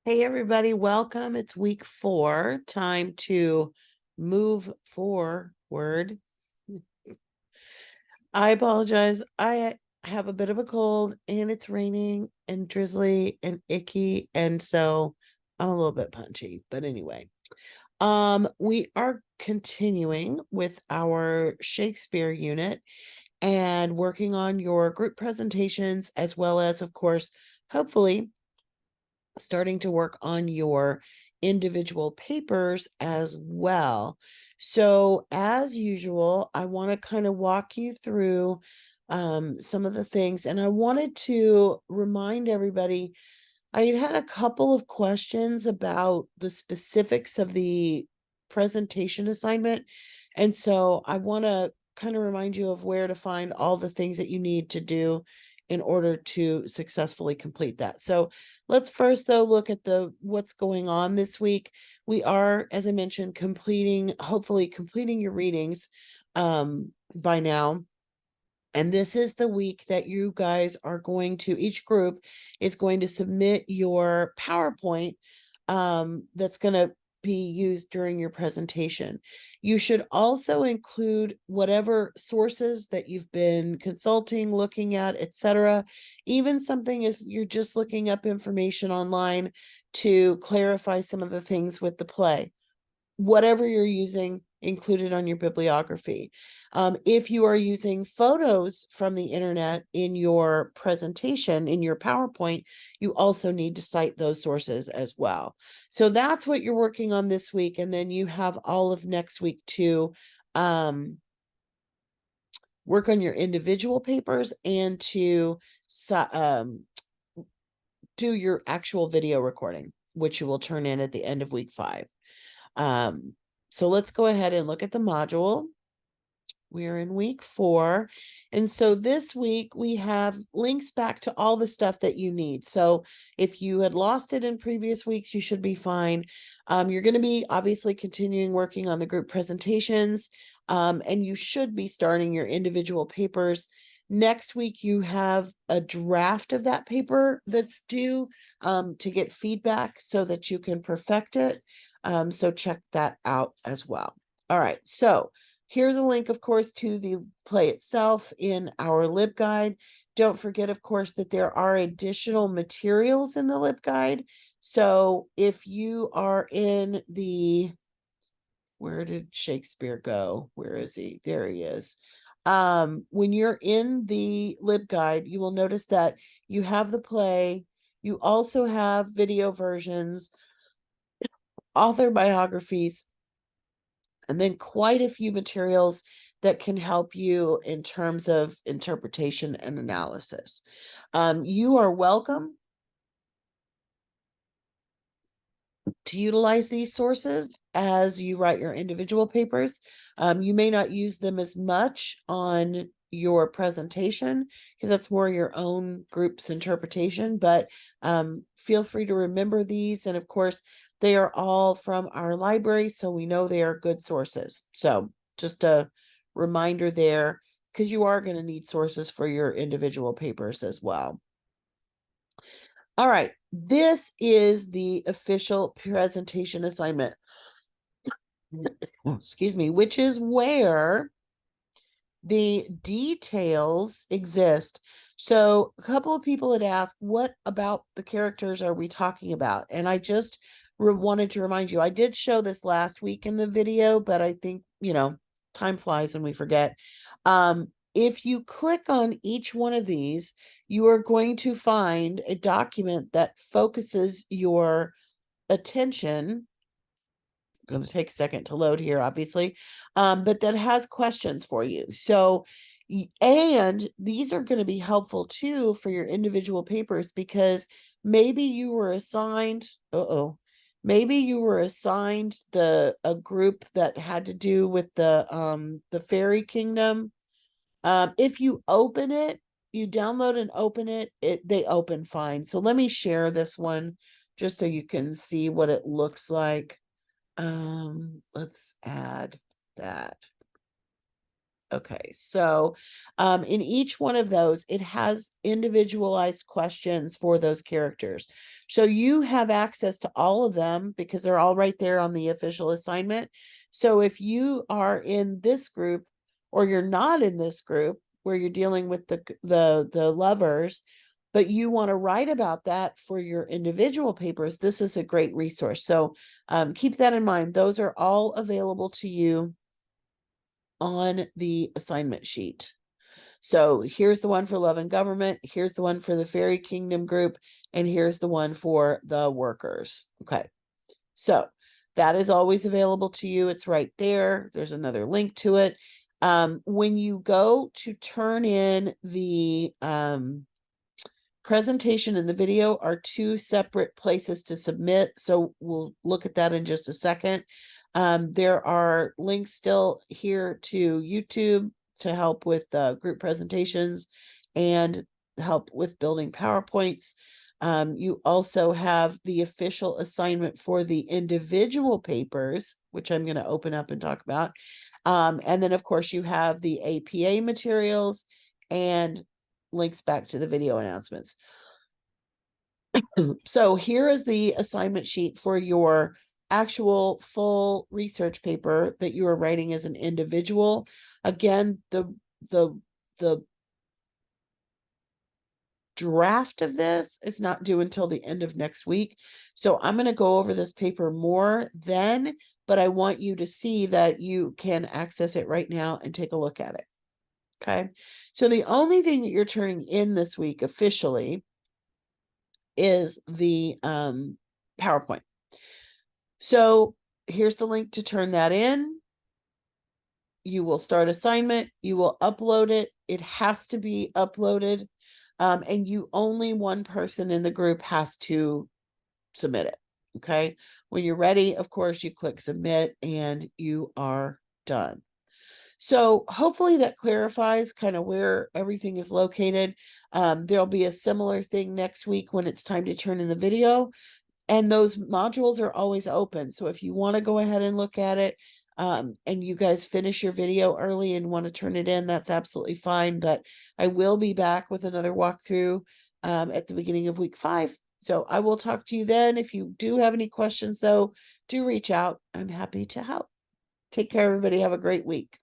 Hey, everybody, welcome. It's week 4. Time to move forward. I apologize. I have a bit of a cold and it's raining and drizzly and icky. And so I'm a little bit punchy. But anyway, we are continuing with our Shakespeare unit and working on your group presentations, as well as, of course, hopefully starting to work on your individual papers as well. So, as usual, I want to kind of walk you through some of the things, and I wanted to remind everybody I had a couple of questions about the specifics of the presentation assignment. And so I want to kind of remind you of where to find all the things that you need to do in order to successfully complete that. So let's first though look at the what's going on this week. We are, as I mentioned, hopefully completing your readings by now. And this is the week that you guys are going to, each group is going to submit your PowerPoint that's going to be used during your presentation. You should also include whatever sources that you've been consulting, looking at, etc. Even something if you're just looking up information online to clarify some of the things with the play. Whatever you're using included on your bibliography. If you are using photos from the internet in your presentation, in your PowerPoint, you also need to cite those sources as well. So that's what you're working on this week. And then you have all of next week to work on your individual papers and to do your actual video recording, which you will turn in at the end of week 5. So let's go ahead and look at the module. We're in week 4. And so this week we have links back to all the stuff that you need. So if you had lost it in previous weeks, you should be fine. You're going to be obviously continuing working on the group presentations, and you should be starting your individual papers. Next week, you have a draft of that paper that's due to get feedback so that you can perfect it. So check that out as well. All right, so here's a link, of course, to the play itself in our LibGuide. Don't forget, of course, that there are additional materials in the LibGuide. So if you are in the, where did Shakespeare go? Where is he? There he is. When you're in the LibGuide, you will notice that you have the play. You also have video versions, author biographies, and then quite a few materials that can help you in terms of interpretation and analysis. You are welcome to utilize these sources as you write your individual papers. You may not use them as much on your presentation because that's more your own group's interpretation, but feel free to remember these. And of course, they are all from our library, so we know they are good sources. So just a reminder there, because you are going to need sources for your individual papers as well. All right, this is the official presentation assignment. Excuse me, which is where the details exist. So a couple of people had asked, what about the characters are we talking about? And I just wanted to remind you, I did show this last week in the video, but I think, time flies and we forget. If you click on each one of these, you are going to find a document that focuses your attention. Going to take a second to load here, obviously, but that has questions for you. So, and these are going to be helpful too for your individual papers because maybe you were assigned, maybe you were assigned a group that had to do with the fairy kingdom. If you open it, you download and open it, they open fine. So let me share this one just so you can see what it looks like. Let's add that. Okay, so in each one of those, it has individualized questions for those characters. So you have access to all of them because they're all right there on the official assignment. So if you are in this group or you're not in this group where you're dealing with the lovers, but you want to write about that for your individual papers, this is a great resource. So keep that in mind. Those are all available to you on the assignment sheet. So here's the one for Love and Government, here's the one for the Fairy Kingdom group, and here's the one for the workers. Okay, so that is always available to you. It's right there. There's another link to it. When you go to turn in the presentation and the video are two separate places to submit. So we'll look at that in just a second. There are links still here to YouTube to help with group presentations and help with building PowerPoints. You also have the official assignment for the individual papers, which I'm going to open up and talk about. And then, of course, you have the APA materials and links back to the video announcements. So here is the assignment sheet for your actual full research paper that you are writing as an individual. Again, the draft of this is not due until the end of next week. So I'm going to go over this paper more then, but I want you to see that you can access it right now and take a look at it. Okay. So the only thing that you're turning in this week officially is the PowerPoint. So here's the link to turn that in. You will start assignment. You will upload it. It has to be uploaded. And only one person in the group has to submit it. Okay. When you're ready, of course, you click submit and you are done. So hopefully that clarifies kind of where everything is located. There'll be a similar thing next week when it's time to turn in the video. And those modules are always open. So if you want to go ahead and look at it, and you guys finish your video early and want to turn it in, that's absolutely fine. But I will be back with another walkthrough at the beginning of week 5. So I will talk to you then. If you do have any questions, though, do reach out. I'm happy to help. Take care, everybody. Have a great week.